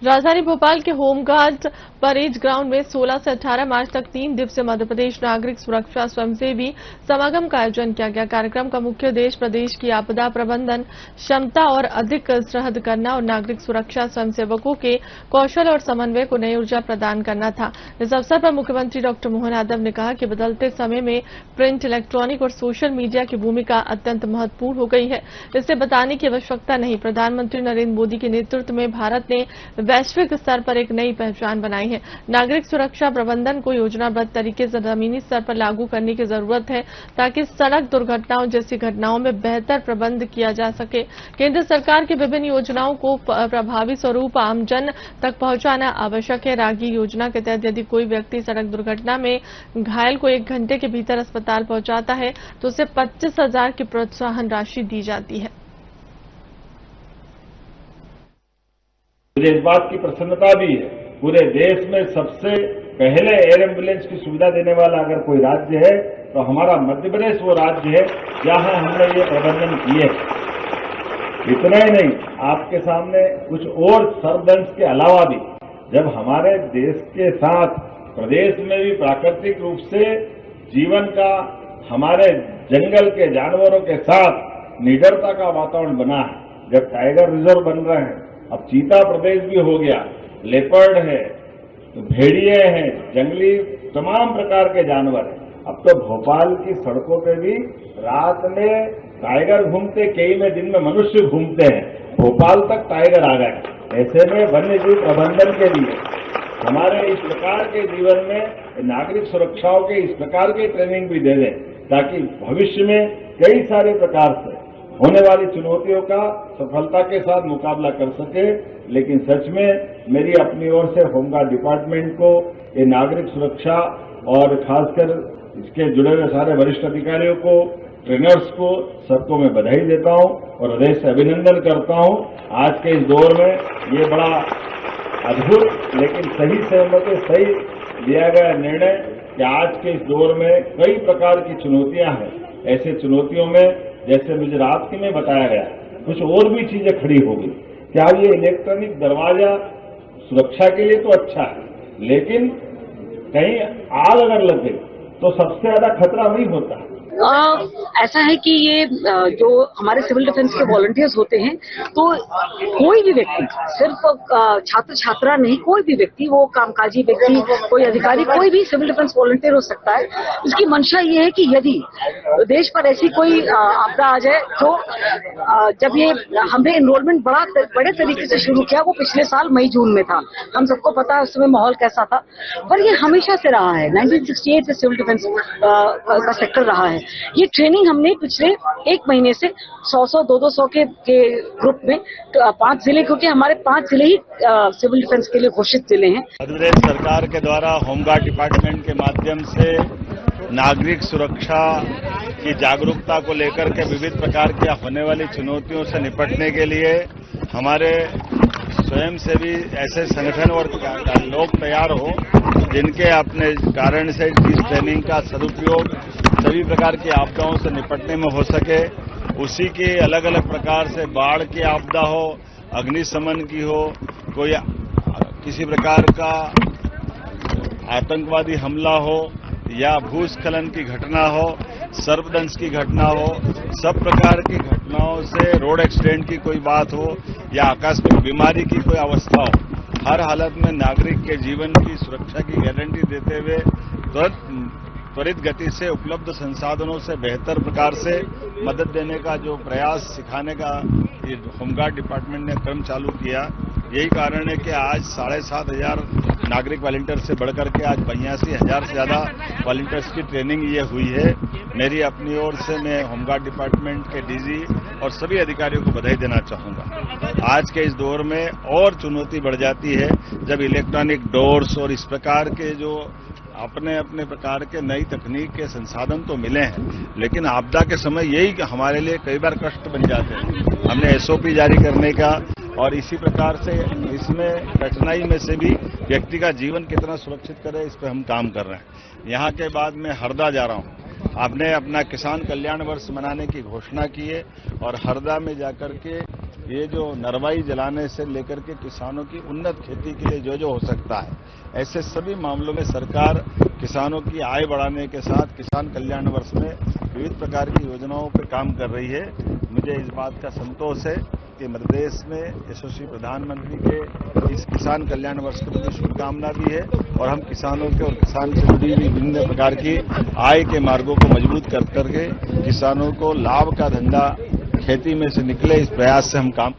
राजधानी भोपाल के home guard parade ground में 16 से 18 मार्च तक 3 दिवसीय मध्य प्रदेश नागरिक सुरक्षा स्वयंसेवी समागम का आयोजन किया गया। कार्यक्रम का मुख्य उद्देश्य प्रदेश की आपदा प्रबंधन क्षमता और अधिक सुदृढ़ करना और नागरिक सुरक्षा स्वयंसेवकों के कौशल और समन्वय को नई ऊर्जा प्रदान करना था। इस अवसर पर मुख्यमंत्री डॉक्टर मोहन यादव ने कहा कि बदलते समय में प्रिंट, इलेक्ट्रॉनिक और सोशल मीडिया की भूमिका अत्यंत महत्वपूर्ण हो गई है। इसे बताने की आवश्यकता नहीं। प्रधानमंत्री नरेंद्र मोदी के नेतृत्व में भारत ने वैश्विक स्तर पर एक नई पहचान बनाई है। नागरिक सुरक्षा प्रबंधन को योजनाबद्ध तरीके से जमीनी स्तर पर लागू करने की जरूरत है ताकि सड़क दुर्घटनाओं जैसी घटनाओं में बेहतर प्रबंध किया जा सके। केंद्र सरकार की विभिन्न योजनाओं को प्रभावी स्वरूप आमजन तक पहुंचाना आवश्यक है। रागी योजना के तहत यदि कोई व्यक्ति सड़क दुर्घटना में घायल को 1 घंटे के भीतर अस्पताल पहुंचाता है तो उसे 25,000 की प्रोत्साहन राशि दी जाती है। मुझे इस बात की प्रसन्नता भी है, पूरे देश में सबसे पहले एयर एम्बुलेंस की सुविधा देने वाला अगर कोई राज्य है तो हमारा मध्य प्रदेश वो राज्य है जहां हमने ये प्रबंधन किए। इतना ही नहीं, आपके सामने कुछ और सरदंश के अलावा भी जब हमारे देश के साथ प्रदेश में भी प्राकृतिक रूप से जीवन का, हमारे जंगल के जानवरों के साथ निडरता का वातावरण बना है, जब टाइगर रिजर्व बन रहे हैं, अब चीता प्रदेश भी हो गया, लेपर्ड है, भेड़िए हैं, जंगली तमाम प्रकार के जानवर हैं। अब तो भोपाल की सड़कों पे भी रात में टाइगर घूमते, कई में दिन में मनुष्य घूमते हैं। भोपाल तक टाइगर आ गए। ऐसे में वन्य जीव प्रबंधन के लिए हमारे इस प्रकार के जीवन में नागरिक सुरक्षाओं के इस प्रकार की ट्रेनिंग भी दे दें ताकि भविष्य में कई सारे प्रकार से होने वाली चुनौतियों का सफलता के साथ मुकाबला कर सके। लेकिन सच में मेरी अपनी ओर से होमगार्ड डिपार्टमेंट को, ये नागरिक सुरक्षा और खासकर इसके जुड़े हुए सारे वरिष्ठ अधिकारियों को, ट्रेनर्स को, सबको मैं बधाई देता हूं और हृदय से अभिनंदन करता हूं। आज के इस दौर में ये बड़ा अद्भुत लेकिन सही सहमति, सही लिया गया निर्णय कि आज के इस दौर में कई प्रकार की चुनौतियां हैं। ऐसे चुनौतियों में जैसे मुझे रात की में बताया गया, कुछ और भी चीजें खड़ी होगी। क्या ये इलेक्ट्रॉनिक दरवाजा सुरक्षा के लिए तो अच्छा है, लेकिन कहीं आग अगर लग गई तो सबसे ज्यादा खतरा वही होता है। ऐसा है कि ये जो हमारे सिविल डिफेंस के वॉलंटियर्स होते हैं, तो कोई भी व्यक्ति, सिर्फ छात्र छात्रा नहीं, कोई भी व्यक्ति, वो कामकाजी व्यक्ति, कोई अधिकारी, कोई भी सिविल डिफेंस वॉलंटियर हो सकता है। इसकी मंशा ये है कि यदि देश पर ऐसी कोई आपदा आ जाए तो जब ये हमने एनरोलमेंट बड़े तरीके से शुरू किया, वो पिछले साल मई जून में था। हम सबको पता है उस समय माहौल कैसा था, पर ये हमेशा से रहा है। 1968 से सिविल डिफेंस का सेक्टर रहा है। ये ट्रेनिंग हमने पिछले 1 महीने से 100-100, 200 के ग्रुप में 5 जिले, क्योंकि हमारे 5 जिले ही सिविल डिफेंस के लिए घोषित जिले हैं। मध्य प्रदेश सरकार के द्वारा होमगार्ड डिपार्टमेंट के माध्यम से नागरिक सुरक्षा की जागरूकता को लेकर के विविध प्रकार की होने वाली चुनौतियों से निपटने के लिए हमारे स्वयंसेवी ऐसे संगठन और लोग तैयार हो जिनके अपने कारण से इस ट्रेनिंग का सदुपयोग सभी प्रकार की आपदाओं से निपटने में हो सके। उसी के अलग अलग प्रकार से बाढ़ की आपदा हो, अग्निशमन की हो, कोई किसी प्रकार का आतंकवादी हमला हो या भूस्खलन की घटना हो, सर्पदंश की घटना हो, सब प्रकार की घटनाओं से, रोड एक्सीडेंट की कोई बात हो या आकस्मिक बीमारी की कोई अवस्था हो, हर हालत में नागरिक के जीवन की सुरक्षा की गारंटी देते हुए त्वरित गति से उपलब्ध संसाधनों से बेहतर प्रकार से मदद देने का जो प्रयास सिखाने का ये होमगार्ड डिपार्टमेंट ने क्रम चालू किया। यही कारण है कि आज 7,500 नागरिक वॉलंटियर से बढ़कर के आज 82,000 से ज्यादा वॉलंटियर्स की ट्रेनिंग ये हुई है। मेरी अपनी ओर से मैं होमगार्ड डिपार्टमेंट के डीजी और सभी अधिकारियों को बधाई देना चाहूंगा। आज के इस दौर में और चुनौती बढ़ जाती है जब इलेक्ट्रॉनिक डोर्स और इस प्रकार के जो अपने अपने प्रकार के नई तकनीक के संसाधन तो मिले हैं, लेकिन आपदा के समय यही हमारे लिए कई बार कष्ट बन जाते हैं। हमने एसओपी जारी करने का और इसी प्रकार से इसमें कठिनाई में से भी व्यक्ति का जीवन कितना सुरक्षित करे, इस पर हम काम कर रहे हैं। यहाँ के बाद मैं हरदा जा रहा हूँ। आपने अपना किसान कल्याण वर्ष मनाने की घोषणा की है और हरदा में जाकर के ये जो नरवाई जलाने से लेकर के किसानों की उन्नत खेती के लिए जो हो सकता है, ऐसे सभी मामलों में सरकार किसानों की आय बढ़ाने के साथ किसान कल्याण वर्ष में विविध प्रकार की योजनाओं पर काम कर रही है। मुझे इस बात का संतोष है कि मध्य प्रदेश में यशस्वी प्रधानमंत्री के इस किसान कल्याण वर्ष के प्रति शुभकामना भी है और हम किसानों के और किसान से जुड़ी हुई विभिन्न प्रकार की आय के मार्गों को मजबूत कर करके किसानों को लाभ का धंधा खेती में से निकले, इस प्रयास से हम काम